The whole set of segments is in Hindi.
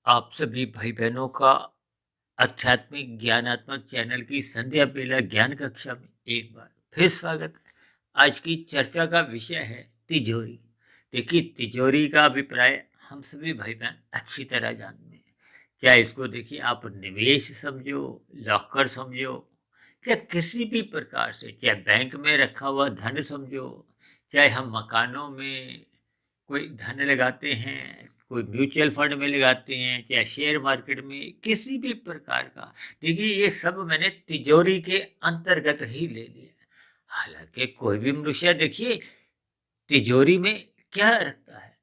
आप सभी भाई बहनों का आध्यात्मिक ज्ञानात्मक चैनल की संध्या बेला ज्ञान कक्षा में एक बार फिर स्वागत है। आज की चर्चा का विषय है तिजोरी। देखिए, तिजोरी का अभिप्राय हम सभी भाई बहन अच्छी तरह जानते हैं। चाहे इसको देखिए आप निवेश समझो, लॉकर समझो, या किसी भी प्रकार से, चाहे बैंक में रखा हुआ धन समझो, चाहे हम मकानों में कोई धन लगाते हैं, कोई म्यूचुअल फंड में लगाते हैं, चाहे शेयर मार्केट में, किसी भी प्रकार का। देखिए, ये सब मैंने तिजोरी के अंतर्गत ही ले लिया। हालांकि कोई भी मनुष्य देखिए तिजोरी में क्या रखता है,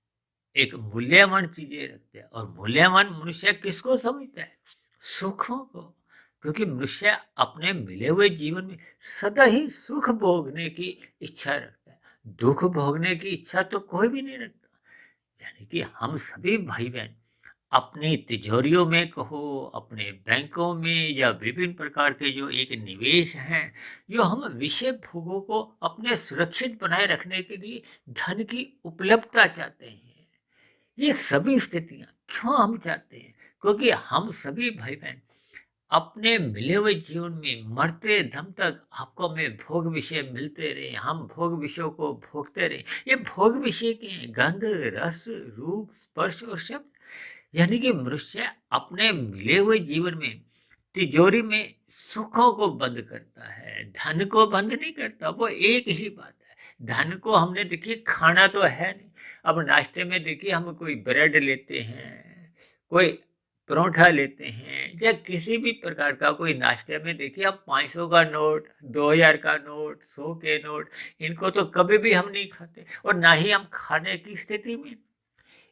एक मूल्यवान चीजें रखते हैं। और मूल्यवान मनुष्य किसको समझता है? सुखों को। क्योंकि मनुष्य अपने मिले हुए जीवन में सदा ही सुख भोगने की इच्छा रखता है। दुख भोगने की इच्छा तो कोई भी नहीं रखता। यानी कि हम सभी भाई बहन अपनी तिजोरियों में कहो, अपने बैंकों में, या विभिन्न प्रकार के जो एक निवेश हैं, जो हम विषय भोगों को अपने सुरक्षित बनाए रखने के लिए धन की उपलब्धता चाहते हैं। ये सभी स्थितियां क्यों हम चाहते हैं? क्योंकि हम सभी भाई बहन अपने मिले हुए जीवन में मरते दम तक आपको में भोग विषय मिलते रहे, हम भोग विषयों को भोगते रहे। ये भोग विषय के हैं, गंध, रस, रूप, स्पर्श और शब्द। यानी कि मनुष्य अपने मिले हुए जीवन में तिजोरी में सुखों को बंद करता है, धन को बंद नहीं करता। वो एक ही बात है। धन को हमने देखिए खाना तो है नहीं। अब नाश्ते में देखिए हम कोई ब्रेड लेते हैं, कोई परोठा लेते हैं, या किसी भी प्रकार का कोई नाश्ते में देखिए आप 500 का नोट, 2000 का नोट, 100 के नोट, इनको तो कभी भी हम नहीं खाते और ना ही हम खाने की स्थिति में।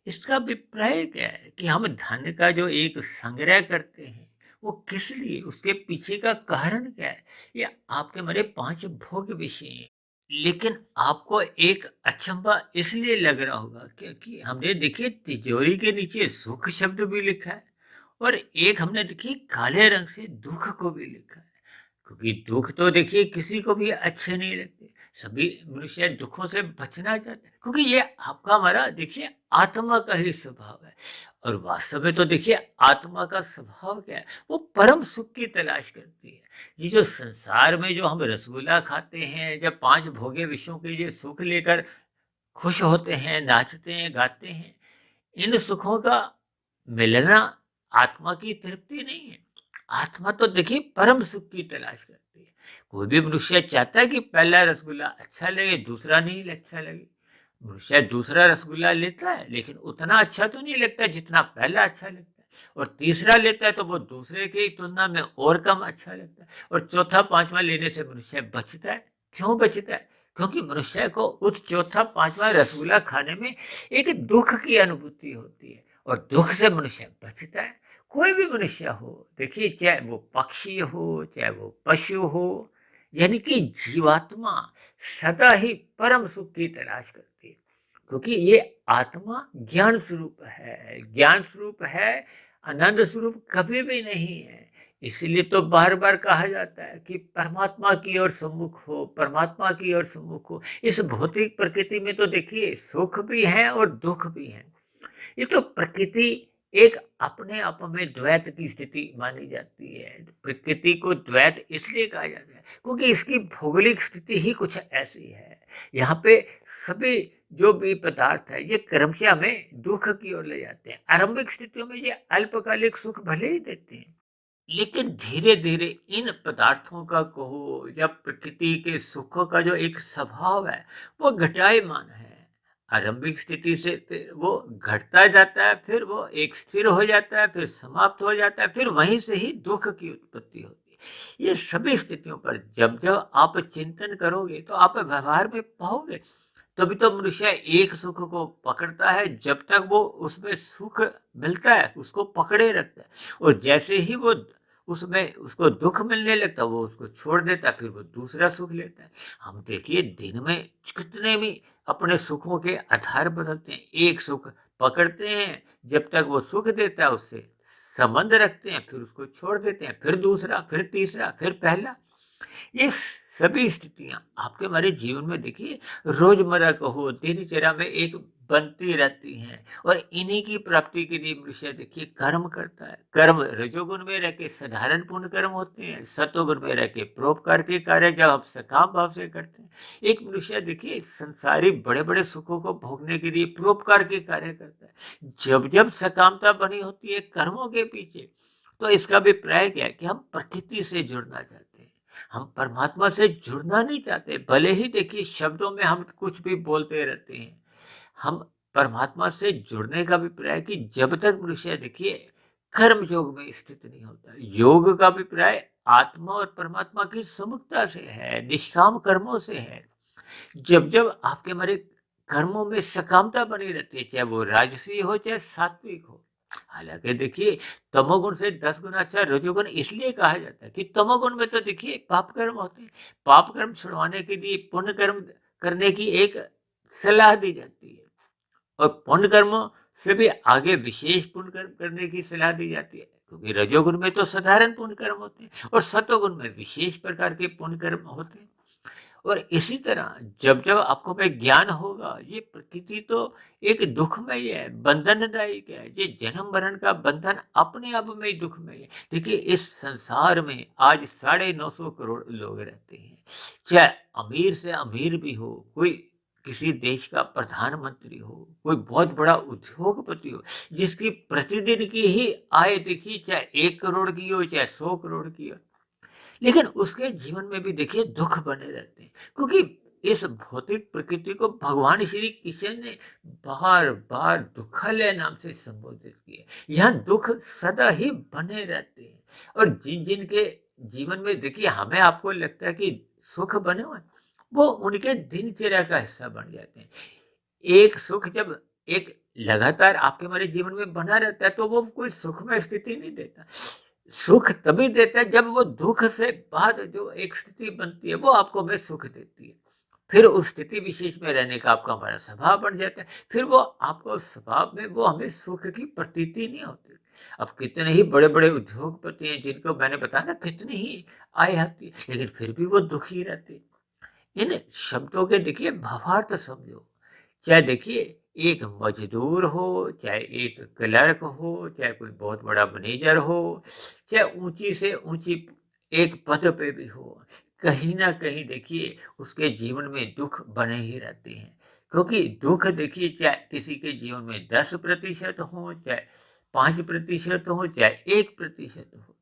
इसका अभिप्राय क्या है कि हम धन का जो एक संग्रह करते हैं, वो किस लिए, उसके पीछे का कारण क्या है? ये आपके मेरे 5 भोग विषय हैं। लेकिन आपको एक अचंभा इसलिए लग रहा होगा क्योंकि हमने देखिए तिजोरी के नीचे सुख शब्द भी लिखा है, और एक हमने देखिए काले रंग से दुख को भी लिखा है। क्योंकि दुख तो देखिए किसी को भी अच्छे नहीं लगते। सभी मनुष्य दुखों से बचना चाहते हैं, क्योंकि ये आपका हमारा देखिए आत्मा का ही स्वभाव है। और वास्तव में तो देखिए आत्मा का स्वभाव क्या है? वो परम सुख की तलाश करती है। ये जो संसार में जो हम रसगुल्ला खाते हैं, जब 5 भोगे विषयों के ये सुख लेकर खुश होते हैं, नाचते हैं, गाते हैं, इन सुखों का मिलना आत्मा की तृप्ति नहीं है। आत्मा तो देखिए परम सुख की तलाश करती है। कोई भी मनुष्य चाहता है कि पहला रसगुल्ला अच्छा लगे, दूसरा नहीं अच्छा लगे। मनुष्य दूसरा रसगुल्ला लेता है, लेकिन उतना अच्छा तो नहीं लगता जितना पहला अच्छा लगता है। और तीसरा लेता है तो वो दूसरे की तुलना में और कम अच्छा लगता है। और चौथा पांचवा लेने से मनुष्य बचता है। क्यों बचता है? क्योंकि मनुष्य को उस चौथा पांचवा रसगुल्ला खाने में एक दुख की अनुभूति होती है, और दुख से मनुष्य बचता है। कोई भी मनुष्य हो, देखिए चाहे वो पक्षी हो, चाहे वो पशु हो, यानी कि जीवात्मा सदा ही परम सुख की तलाश करती है। क्योंकि ये आत्मा ज्ञान स्वरूप है, ज्ञान स्वरूप है, आनंद स्वरूप कभी भी नहीं है। इसलिए तो बार बार कहा जाता है कि परमात्मा की ओर सम्मुख हो, परमात्मा की ओर सम्मुख हो। इस भौतिक प्रकृति में तो देखिए सुख भी है और दुख भी है। ये तो प्रकृति एक अपने आप में द्वैत की स्थिति मानी जाती है। प्रकृति को द्वैत इसलिए कहा जाता है क्योंकि इसकी भौगोलिक स्थिति ही कुछ ऐसी है। यहाँ पे सभी जो भी पदार्थ है ये क्रमशः हमें दुख की ओर ले जाते हैं। आरंभिक स्थितियों में ये अल्पकालिक सुख भले ही देते हैं, लेकिन धीरे धीरे इन पदार्थों का कहो, जब प्रकृति के सुखों का जो एक स्वभाव है वो घटायमान है। आरंभिक स्थिति से फिर वो घटता जाता है, फिर वो एक स्थिर हो जाता है, फिर समाप्त हो जाता है, फिर वहीं से ही दुख की उत्पत्ति होती है। ये सभी स्थितियों पर जब जब आप चिंतन करोगे तो आप व्यवहार में पाओगे। तभी तो मनुष्य एक सुख को पकड़ता है, जब तक वो उसमें सुख मिलता है उसको पकड़े रखता है। और जैसे ही वो उसमें उसको दुख मिलने लगता है वो उसको छोड़ देता है, फिर वो दूसरा सुख लेता है। हम देखिए दिन में कितने भी अपने सुखों के आधार बदलते हैं। एक सुख पकड़ते हैं, जब तक वो सुख देता है उससे संबंध रखते हैं, फिर उसको छोड़ देते हैं, फिर दूसरा, फिर तीसरा, फिर पहला। ये सभी स्थितियां आपके हमारे जीवन में देखिए रोजमर्रा को हो दिनचर्या में एक बनती रहती हैं, और इन्हीं की प्राप्ति के लिए मनुष्य देखिए कर्म करता है। कर्म रजोगुण में रह के साधारण पुण्य कर्म होते हैं, सतोगुण में रह के परोपकार के कार्य जब हम सकाम भाव से करते हैं। एक मनुष्य देखिए संसारी बड़े बड़े सुखों को भोगने के लिए परोपकार के कार्य करता है। जब जब सकामता बनी होती है कर्मों के पीछे, तो इसका अभिप्राय क्या है कि हम प्रकृति से जुड़ना चाहते हैं, हम परमात्मा से जुड़ना नहीं चाहते। भले ही देखिए शब्दों में हम कुछ भी बोलते रहते हैं, हम परमात्मा से जुड़ने का अभिप्राय कि जब तक मनुष्य देखिए कर्म योग में स्थित नहीं होता। योग का अभिप्राय आत्मा और परमात्मा की समुखता से है, निष्काम कर्मों से है। जब जब आपके हमारे कर्मों में सकामता बनी रहती है, चाहे वो राजसी हो चाहे सात्विक हो। हालांकि देखिए तमोगुण से 10 गुना अच्छा रजोगुण इसलिए कहा जाता है कि तमोगुण में तो देखिए पाप कर्म होते हैं। पाप कर्म छुड़वाने के लिए पुण्य कर्म करने की एक सलाह दी जाती है, और पुण्य कर्मों से भी आगे विशेष पुण्य कर्म करने की सलाह दी जाती है, क्योंकि रजोगुण में तो साधारण पुण्य कर्म होते हैं और सतोगुण में विशेष प्रकार के पुण्य कर्म होते हैं। और इसी तरह जब जब आपको में ज्ञान होगा, ये प्रकृति तो एक दुखमय है, बंधनदायक है। ये जन्म मरण का बंधन अपने आप में ही दुखमय है। देखिए इस संसार में आज 950 करोड़ लोग रहते हैं, चाहे अमीर से अमीर भी हो, कोई किसी देश का प्रधानमंत्री हो, कोई बहुत बड़ा उद्योगपति हो, जिसकी प्रतिदिन की ही आय देखिए चाहे 1 करोड़ की हो चाहे 100 करोड़ की हो, लेकिन उसके जीवन में भी देखिए दुख बने रहते हैं, क्योंकि इस भौतिक प्रकृति को भगवान श्री कृष्ण ने बार बार दुखालय नाम से संबोधित किया। यहाँ दुख सदा ही बने रहते हैं, और जिन जिन के जीवन में देखिए हमें आपको लगता है कि सुख बने हुए, वो उनके दिनचर्या का हिस्सा बन जाते हैं। एक सुख जब एक लगातार आपके हमारे जीवन में बना रहता है, तो वो कोई सुखमय स्थिति नहीं देता। सुख तभी देता है जब वो दुख से बाद जो एक स्थिति बनती है वो आपको में सुख देती है। फिर उस स्थिति विशेष में रहने का आपका हमारा स्वभाव बन जाता है, फिर वो आपको स्वभाव में वो हमें सुख की प्रतीति नहीं होती। अब कितने ही बड़े बड़े उद्योगपति हैं जिनको मैंने बताया ना कितनी ही आय आती है, लेकिन फिर भी वो दुखी रहते हैं। इन शब्दों के देखिए भावार्थ समझो। चाहे देखिए एक मजदूर हो, चाहे एक क्लर्क हो, चाहे कोई बहुत बड़ा मैनेजर हो, चाहे ऊंची से ऊंची एक पद पे भी हो, कहीं ना कहीं देखिए उसके जीवन में दुख बने ही रहते हैं। क्योंकि दुख देखिए चाहे किसी के जीवन में 10% हो, चाहे 5% हो, चाहे 1% हो,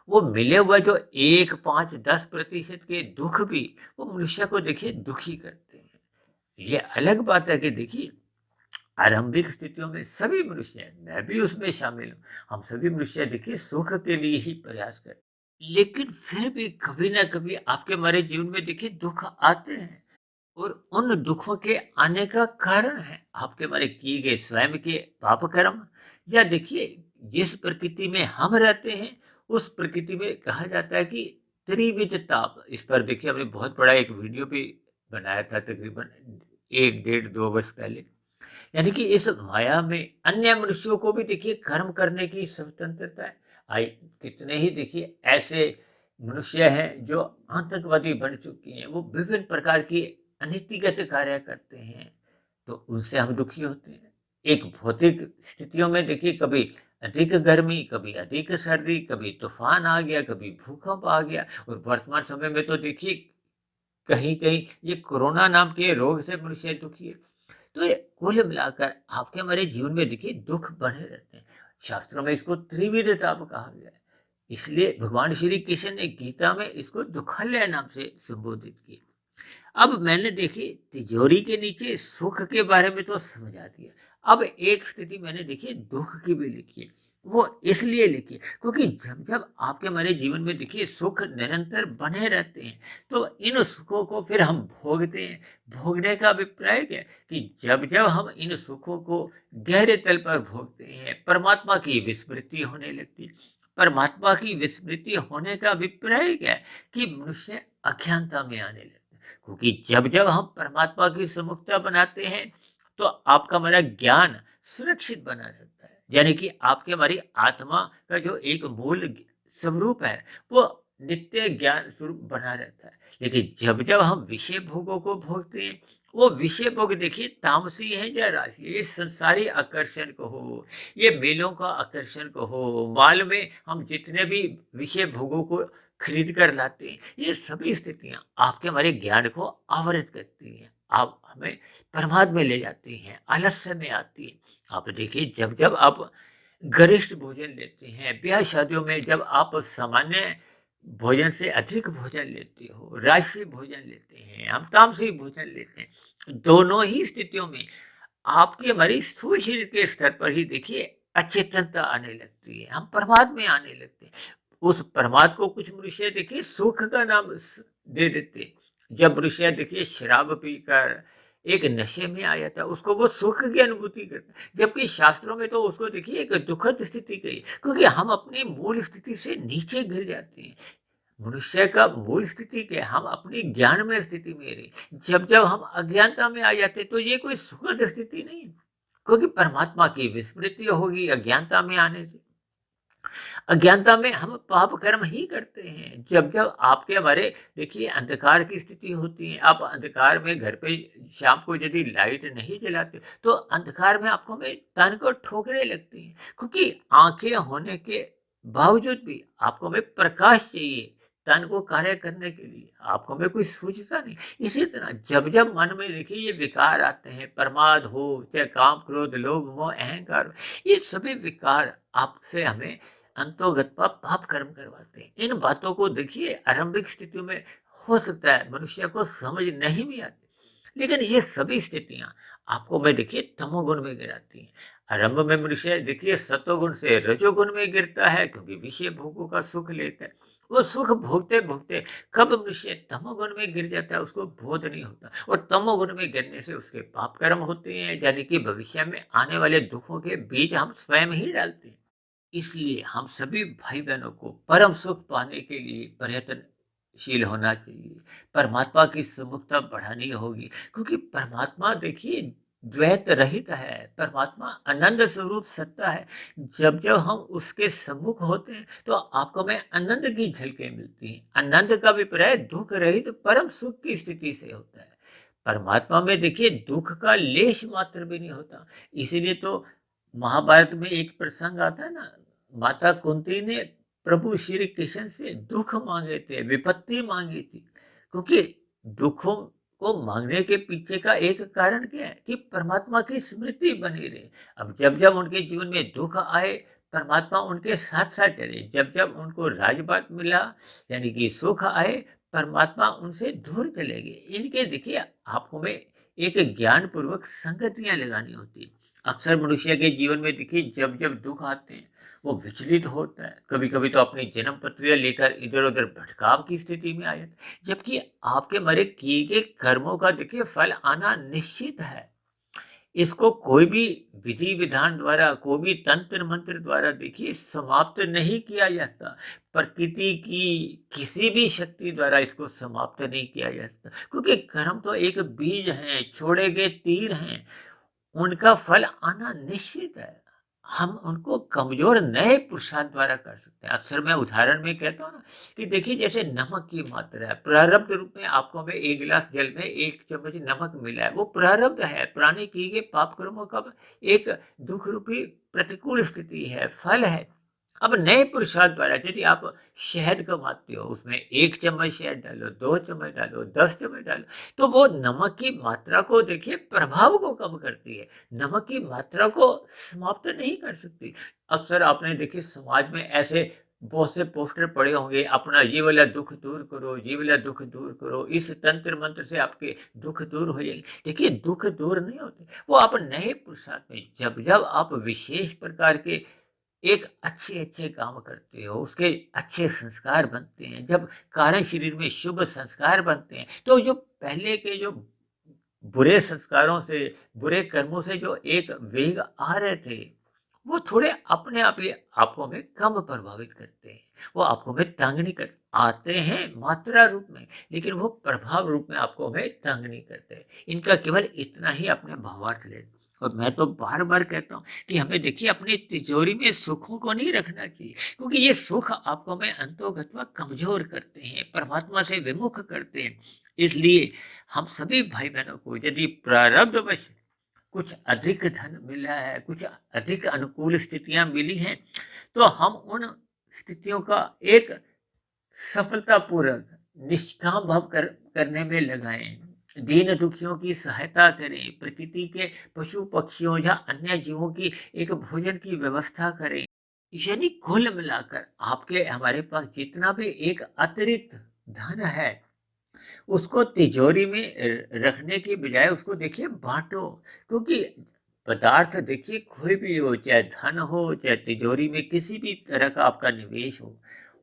वो मिले हुए जो 1, 5, 10% के दुख भी वो मनुष्य को देखिए दुखी करते हैं। ये अलग बात है कि देखिए आरंभिक स्थितियों में सभी मनुष्य, मैं भी उसमें शामिल हूँ, हम सभी मनुष्य देखिए सुख के लिए ही प्रयास करते हैं। लेकिन फिर भी कभी ना कभी आपके हमारे जीवन में देखिए दुख आते हैं, और उन दुखों के आने का कारण है आपके हमारे किए गए स्वयं के पाप कर्म, या देखिए जिस प्रकृति में हम रहते हैं उस प्रकृति में कहा जाता है कि त्रिविध ताप। इस पर देखिए हमने बहुत बड़ा एक वीडियो भी बनाया था तकरीबन 1, 1.5, 2 वर्ष पहले। यानी कि इस माया में अन्य मनुष्यों को भी देखिए कर्म करने की स्वतंत्रता है। आई कितने ही देखिए ऐसे मनुष्य हैं जो आतंकवादी बन चुके हैं, वो विभिन्न प्रकार की अनीतिगत कार्य करते हैं, तो उनसे हम दुखी होते हैं। एक भौतिक स्थितियों में देखिए कभी अधिक गर्मी, कभी अधिक सर्दी, कभी तूफान आ गया, कभी भूकंप आ गया, और वर्तमान समय में तो देखिए कहीं कहीं ये कोरोना नाम के रोग से मनुष्य दुखी है। तो ये कुल मिलाकर आपके हमारे जीवन में देखिए दुख बने रहते हैं। शास्त्रों में इसको त्रिविध ताप कहा गया है, इसलिए भगवान श्री कृष्ण ने गीता में इसको दुखालय नाम से संबोधित किया। अब मैंने देखी तिजोरी के नीचे सुख के बारे में तो समझा दिया, अब एक स्थिति मैंने देखी दुख की भी लिखी है। वो इसलिए लिखी है क्योंकि जब जब आपके हमारे जीवन में देखिए सुख निरंतर बने रहते हैं, तो इन सुखों को फिर हम भोगते हैं। भोगने का अभिप्राय क्या है कि जब जब हम इन सुखों को गहरे तल पर भोगते हैं, परमात्मा की विस्मृति होने लगती है। परमात्मा की विस्मृति होने का अभिप्राय क्या है कि मनुष्य अज्ञानता में आने लगता है, क्योंकि जब जब हम परमात्मा की सम्मुखता बनाते हैं तो आपका हमारा ज्ञान सुरक्षित बना रहता है। यानी कि आपके हमारी आत्मा का जो एक मूल स्वरूप है वो नित्य ज्ञान स्वरूप बना रहता है। लेकिन जब जब हम विषय भोगों को भोगते हैं, वो विषय भोग देखिए तामसी है या राशि, ये संसारी आकर्षण को हो, ये मेलों का आकर्षण को हो, माल में हम जितने भी विषय भोगों को खरीद कर लाते हैं, ये सभी स्थितियां आपके हमारे ज्ञान को आवरित करती हैं, आप हमें प्रमाद में ले जाती हैं, आलस्य में आती है। आप देखिए जब जब आप गरिष्ठ भोजन लेते हैं, ब्याह शादियों में जब आप सामान्य भोजन से अधिक भोजन लेते हो, राजसी भोजन लेते हैं, हम तामसी भोजन लेते हैं, दोनों ही स्थितियों में आपकी हमारी स्थूल शरीर के स्तर पर ही देखिए अचेतनता आने लगती है, हम प्रमाद में आने लगते हैं। उस प्रमाद को कुछ मनुष्य देखिए सुख का नाम दे देते हैं। जब मनुष्य देखिए शराब पीकर एक नशे में आ जाता है, उसको वो सुख की अनुभूति करता है, जबकि शास्त्रों में तो उसको देखिए एक दुखद स्थिति कही, क्योंकि हम अपनी मूल स्थिति से नीचे गिर जाते हैं। मनुष्य का मूल स्थिति क्या है? हम अपनी ज्ञान में स्थिति में रहे। जब जब हम अज्ञानता में आ जाते तो ये कोई सुखद स्थिति नहीं है, क्योंकि परमात्मा की विस्मृति होगी अज्ञानता में आने से। अज्ञानता में हम पाप कर्म ही करते हैं। जब जब आपके हमारे देखिए अंधकार की स्थिति होती है, आप अंधकार में घर पे शाम को यदि लाइट नहीं जलाते तो अंधकार में आपको में तन को ठोकरें लगती हैं, क्योंकि आंखें होने के बावजूद भी आपको में प्रकाश चाहिए तन को कार्य करने के लिए, आपको में कोई सूझता नहीं। इसी तरह जब जब मन में देखिए ये विकार आते हैं, प्रमाद हो चाहे काम क्रोध लोभ मोह अहंकार हो, ये सभी विकार आपसे हमें अंतोगत्वा पाप कर्म करवाते हैं। इन बातों को देखिए आरंभिक स्थितियों में हो सकता है मनुष्य को समझ नहीं भी आती, लेकिन ये सभी स्थितियां आपको मैं देखिए तमोगुण में गिराती हैं। आरंभ में मनुष्य देखिए सतोगुण से रजोगुण में गिरता है, क्योंकि विषय भोगों का सुख लेता है। वो सुख भोगते भोगते कब मनुष्य तमोगुण में गिर जाता है उसको बोध नहीं होता, और तमोगुण में गिरने से उसके पाप कर्म होते हैं, यानी कि भविष्य में आने वाले दुखों के बीज हम स्वयं ही डालते हैं। इसलिए हम सभी भाई बहनों को परम सुख पाने के लिए प्रयत्नशील होना चाहिए, परमात्मा की सुमुखता बढ़ानी होगी, क्योंकि परमात्मा देखिए द्वैत रहित है, परमात्मा आनंद स्वरूप सत्ता है। जब जब हम उसके सम्मुख होते हैं तो आपको में आनंद की झलकें मिलती हैं। आनंद का अभिप्राय दुख रहित परम सुख की स्थिति से होता है। परमात्मा में देखिए दुख का लेश मात्र भी नहीं होता। इसीलिए तो महाभारत में एक प्रसंग आता है ना, माता कुंती ने प्रभु श्री कृष्ण से दुख मांगे थे, विपत्ति मांगी थी, क्योंकि दुखों को मांगने के पीछे का एक कारण क्या है कि परमात्मा की स्मृति बनी रहे। अब जब जब उनके जीवन में दुख आए, परमात्मा उनके साथ साथ चले। जब जब उनको राजपाट मिला, यानी कि सुख आए, परमात्मा उनसे दूर चले गए। इनके देखिए आपको में एक ज्ञान पूर्वक संगतियां लगानी होती है। अक्सर मनुष्य के जीवन में देखिए जब जब दुख आते हैं वो विचलित होता है, कभी कभी तो अपनी जन्म प्रक्रिया लेकर इधर उधर भटकाव की स्थिति में आ जाता है, जबकि आपके मरे किए गए कर्मों का देखिए फल आना निश्चित है। इसको कोई भी विधि विधान द्वारा, कोई भी तंत्र मंत्र द्वारा देखिए समाप्त नहीं किया जाता। प्रकृति की किसी भी शक्ति द्वारा इसको समाप्त नहीं किया जाता, क्योंकि कर्म तो एक बीज है, छोड़े गए तीर हैं, उनका फल आना निश्चित है। हम उनको कमजोर नए पुरुषार्थ द्वारा कर सकते हैं। अक्सर मैं उदाहरण में कहता हूँ ना कि देखिए जैसे नमक की मात्रा है, प्रारब्ध रूप में आपको में एक गिलास जल में 1 चम्मच नमक मिला है, वो प्रारब्ध है, पुराने किए गए पाप कर्मों का एक दुख रूपी प्रतिकूल स्थिति है, फल है। अब नए पुरुषार्थ द्वारा यदि आप शहद कमाते हो, उसमें 1 चम्मच शहद डालो, 2 चम्मच डालो, 10 चम्मच डालो, तो वो नमक की मात्रा को देखिए प्रभाव को कम करती है, नमक की मात्रा को समाप्त नहीं कर सकती। अक्सर आपने देखिए समाज में ऐसे बहुत से पोस्टर पड़े होंगे, अपना ये वाला दुख दूर करो, ये वाला दुख दूर करो, इस तंत्र मंत्र से आपके दुख दूर हो जाएंगे। देखिए दुख दूर नहीं होते, वो आप नए पुरुषार्थ में जब जब आप विशेष प्रकार के एक अच्छे अच्छे काम करते हो, उसके अच्छे संस्कार बनते हैं, जब कारण शरीर में शुभ संस्कार बनते हैं, तो जो पहले के जो बुरे संस्कारों से, बुरे कर्मों से जो एक वेग आ रहे थे, वो थोड़े अपने आप ही आपको में कम प्रभावित करते हैं। वो आपको में तंग नहीं करते, आते हैं मात्रा रूप में, लेकिन वो प्रभाव रूप में आपको में तंग नहीं करते। इनका केवल इतना ही अपने भावार्थ ले। और मैं तो बार बार कहता हूँ कि हमें देखिए अपनी तिजोरी में सुखों को नहीं रखना चाहिए, क्योंकि ये सुख आपको में अंतोगत्वा कमजोर करते हैं, परमात्मा से विमुख करते हैं। इसलिए हम सभी भाई बहनों को यदि प्रारब्धवश कुछ अधिक धन मिला है, कुछ अधिक अनुकूल स्थितियां मिली हैं, तो हम उन स्थितियों का एक सफलतापूर्वक निष्काम भाव करने में लगाएं। दीन दुखियों की सहायता करें, प्रकृति के पशु पक्षियों या अन्य जीवों की एक भोजन की व्यवस्था करें। यानी कुल मिलाकर आपके हमारे पास जितना भी एक अतिरिक्त धन है, उसको तिजोरी में रखने की बजाय उसको देखिए बांटो। क्योंकि पदार्थ देखिए कोई भी हो, चाहे धन हो, चाहे तिजोरी में किसी भी तरह का आपका निवेश हो,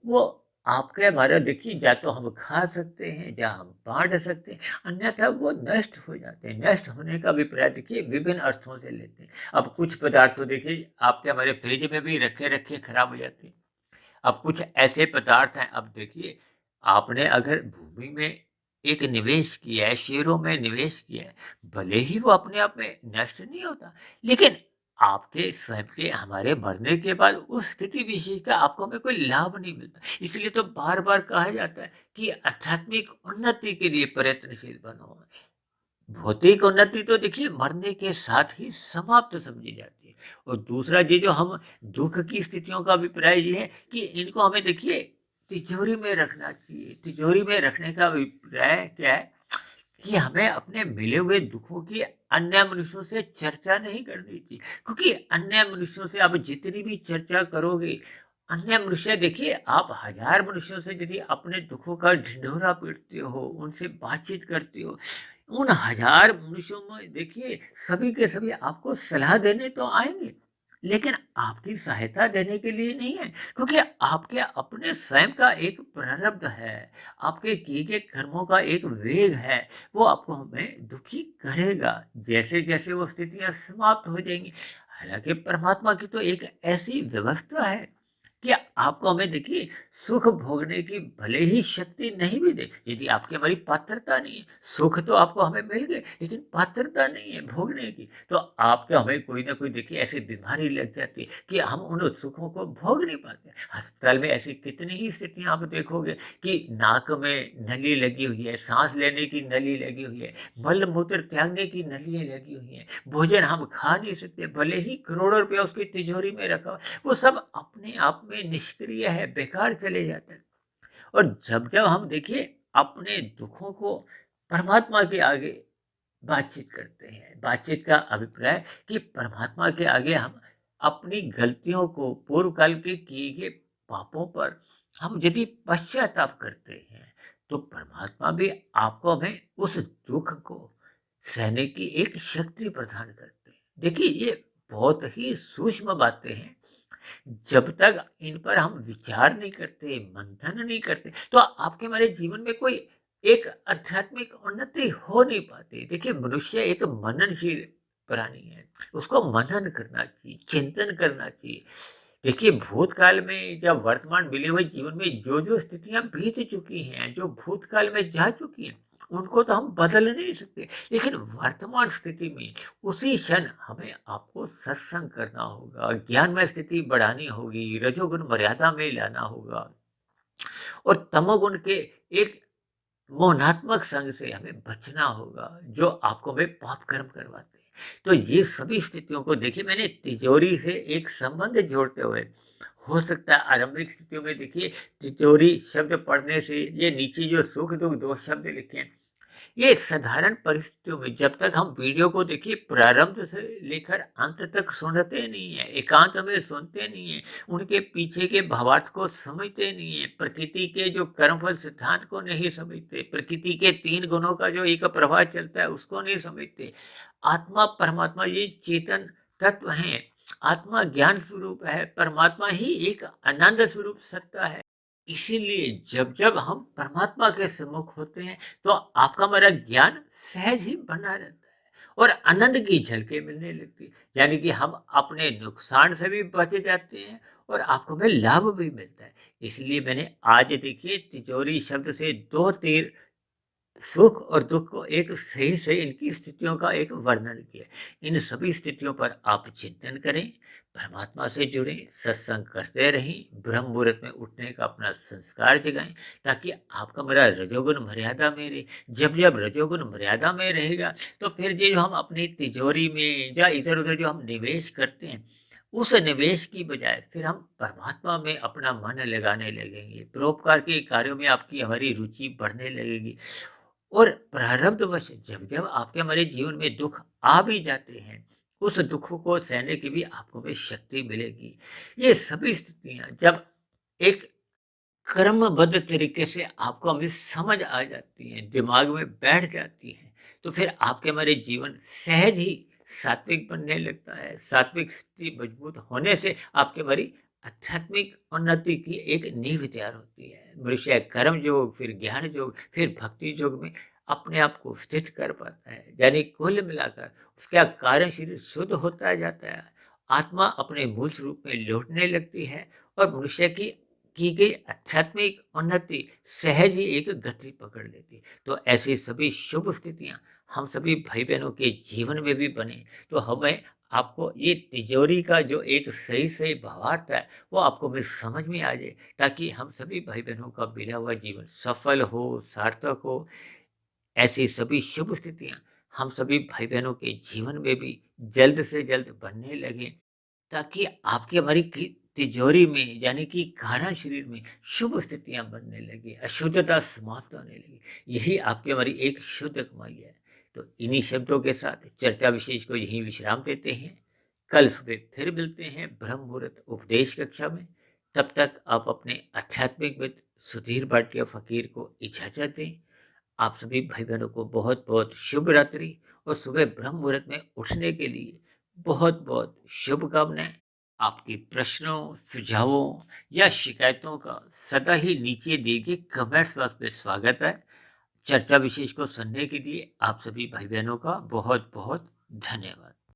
वो आपके हमारा देखिए या तो हम खा सकते हैं या हम बांट सकते हैं, अन्यथा वो नष्ट हो जाते हैं। नष्ट होने का अभिप्राय देखिए विभिन्न अर्थों से लेते हैं। अब कुछ पदार्थ तो देखिए आपके हमारे फ्रिज में भी रखे रखे खराब हो जाते हैं। अब कुछ ऐसे पदार्थ हैं, अब देखिए आपने अगर भूमि में एक निवेश किया है, शेयरों में निवेश किया है, भले ही वो अपने आप में नष्ट नहीं होता, लेकिन आपके स्वयं के हमारे मरने के बाद उस स्थिति विशेष का आपको में कोई लाभ नहीं मिलता। इसलिए तो बार बार कहा जाता है कि आध्यात्मिक उन्नति के लिए प्रयत्नशील बनो। भौतिक उन्नति तो देखिए मरने के साथ ही समाप्त समझी जाती है। और दूसरा ये जो हम दुख की स्थितियों का अभिप्राय ये है कि इनको हमें देखिए तिजोरी में रखना चाहिए। तिजोरी में रखने का अभिप्राय क्या है कि हमें अपने मिले हुए दुखों की अन्य मनुष्यों से चर्चा नहीं करनी चाहिए, क्योंकि अन्य मनुष्यों से आप जितनी भी चर्चा करोगे, अन्य मनुष्य देखिए आप हजार मनुष्यों से यदि अपने दुखों का ढिंढोरा पीटते हो, उनसे बातचीत करते हो, उन हजार मनुष्यों में देखिए सभी के सभी आपको सलाह देने तो आएंगे, लेकिन आपकी सहायता देने के लिए नहीं है, क्योंकि आपके अपने स्वयं का एक प्रारब्ध है, आपके किए गए कर्मों का एक वेग है, वो आपको हमें दुखी करेगा जैसे जैसे वो स्थितियां समाप्त हो जाएंगी। हालांकि परमात्मा की तो एक ऐसी व्यवस्था है कि आपको हमें देखिए सुख भोगने की भले ही शक्ति नहीं भी दे, यदि आपकी हमारी पात्रता नहीं है, सुख तो आपको हमें मिल गए लेकिन पात्रता नहीं है भोगने की, तो आपको हमें कोई ना कोई देखिए ऐसी बीमारी लग जाती है कि हम उन सुखों को भोग नहीं पाते। अस्पताल में ऐसी कितनी ही स्थितियां आप देखोगे कि नाक में नली लगी हुई है, सांस लेने की नली लगी हुई है, मल मूत्र त्यागने की नलियां लगी हुई हैं, भोजन हम खा नहीं सकते, भले ही करोड़ों रुपया उसकी तिजोरी में रखा हो, वो सब अपने आप में निष्क्रिय है, बेकार चले जाते हैं। और जब जब हम देखिए अपने दुखों को परमात्मा के आगे बातचीत करते हैं, बातचीत का अभिप्राय कि परमात्मा के आगे हम अपनी गलतियों को, पूर्व काल के किए गए पापों पर हम यदि पश्चाताप करते हैं, तो परमात्मा भी आपको हमें उस दुख को सहने की एक शक्ति प्रदान करते हैं। देखिए ये बहुत ही सूक्ष्म बातें हैं, जब तक इन पर हम विचार नहीं करते, मंथन नहीं करते, तो आपके हमारे जीवन में कोई एक आध्यात्मिक उन्नति हो नहीं पाती। देखिए मनुष्य एक मननशील प्राणी है, उसको मनन करना चाहिए, चिंतन करना चाहिए। देखिए भूतकाल में या वर्तमान मिले हुए जीवन में जो जो स्थितियां बीत चुकी हैं, जो भूतकाल में जा चुकी हैं, उनको तो हम बदल नहीं सकते, लेकिन वर्तमान स्थिति में उसी क्षण हमें आपको सत्संग करना होगा, ज्ञान में स्थिति बढ़ानी होगी, रजोगुण मर्यादा में लाना होगा, और तमोगुण के एक मोहनात्मक संग से हमें बचना होगा जो आपको हमें पाप कर्म करवाते हैं। तो ये सभी स्थितियों को देखिए मैंने तिजोरी से एक संबंध जोड़ते हुए, हो सकता है आरंभिक स्थितियों में देखिए तिजोरी शब्द पढ़ने से ये नीचे जो सुख दुख दो शब्द लिखे हैं, ये साधारण परिस्थितियों में जब तक हम वीडियो को देखिए प्रारंभ से लेकर अंत तक सुनते नहीं है, एकांत में सुनते नहीं है, उनके पीछे के भावार्थ को समझते नहीं है, प्रकृति के जो कर्मफल सिद्धांत को नहीं समझते, प्रकृति के तीन गुणों का जो एक प्रवाह चलता है उसको नहीं समझते। आत्मा परमात्मा ये चेतन तत्व है, आत्मा ज्ञान स्वरूप है, परमात्मा ही एक आनंद स्वरूप सत्ता है। इसीलिए जब जब हम परमात्मा के सम्मुख होते हैं, तो आपका हमारा ज्ञान सहज ही बना रहता है। और आनंद की झलकें मिलने लगती है। यानी कि हम अपने नुकसान से भी बच जाते हैं और आपको में लाभ भी मिलता है। इसलिए मैंने आज देखिए तिजोरी शब्द से दो तीर सुख और दुख को एक सही से इनकी स्थितियों का एक वर्णन किया। इन सभी स्थितियों पर आप चिंतन करें, परमात्मा से जुड़ें, सत्संग करते रहें, ब्रह्म मुहूर्त में उठने का अपना संस्कार जगाएं, ताकि आपका मेरा रजोगुण मर्यादा में रहे। जब जब रजोगुण मर्यादा में रहेगा तो फिर जो हम अपनी तिजोरी में या इधर उधर जो हम निवेश करते हैं, उस निवेश की बजाय फिर हम परमात्मा में अपना मन लगाने लगेंगे। परोपकार के कार्यों में आपकी हमारी रुचि बढ़ने लगेगी। और प्रारब्धवश जब जब आपके हमारे जीवन में दुख आ भी जाते हैं, उस दुख को सहने की भी आपको में शक्ति मिलेगी। ये सभी स्थितियां जब एक क्रमबद्ध तरीके से आपको हमें समझ आ जाती हैं, दिमाग में बैठ जाती हैं, तो फिर आपके हमारे जीवन सहज ही सात्विक बनने लगता है। सात्विक स्थिति मजबूत होने से आपके हमारी आध्यात्मिक उन्नति की एक नींव तैयार होती है। मनुष्य कर्म योग, फिर ज्ञान योग, फिर भक्ति योग में अपने आप को स्थित कर पाता है। यानी कुल मिलाकर उसका कार्य शरीर शुद्ध होता जाता है, आत्मा अपने मूल स्वरूप में लौटने लगती है और मनुष्य की गई आध्यात्मिक उन्नति सहज ही एक गति पकड़ लेती। तो ऐसी सभी शुभ स्थितियां हम सभी भाई बहनों के जीवन में भी बने, तो हमें आपको ये तिजोरी का जो एक सही सही भावार्थ है वो आपको भी समझ में आ जाए, ताकि हम सभी भाई बहनों का मिला हुआ जीवन सफल हो, सार्थक हो। ऐसी सभी शुभ स्थितियां हम सभी भाई बहनों के जीवन में भी जल्द से जल्द बनने लगे, ताकि आपकी हमारी तिजोरी में यानी कि कारण शरीर में शुभ स्थितियां बनने लगी, अशुद्धता समाप्त होने लगी। यही आपकी हमारी एक शुद्ध कमाई है। तो इन्हीं शब्दों के साथ चर्चा विशेष को यहीं विश्राम देते हैं। कल सुबह फिर मिलते हैं ब्रह्म मुहूर्त उपदेश कक्षा में। तब तक आप अपने आध्यात्मिक मित्र सुधीर भाटिया फकीर को इजाजत दें। आप सभी भाई बहनों को बहुत बहुत शुभ रात्रि और सुबह ब्रह्म मुहूर्त में उठने के लिए बहुत बहुत शुभकामनाएं। आपके प्रश्नों, सुझावों या शिकायतों का सदा ही नीचे दिए गए कमेंट्स बॉक्स में स्वागत है। चर्चा विशेष को सुनने के लिए आप सभी भाई बहनों का बहुत बहुत धन्यवाद।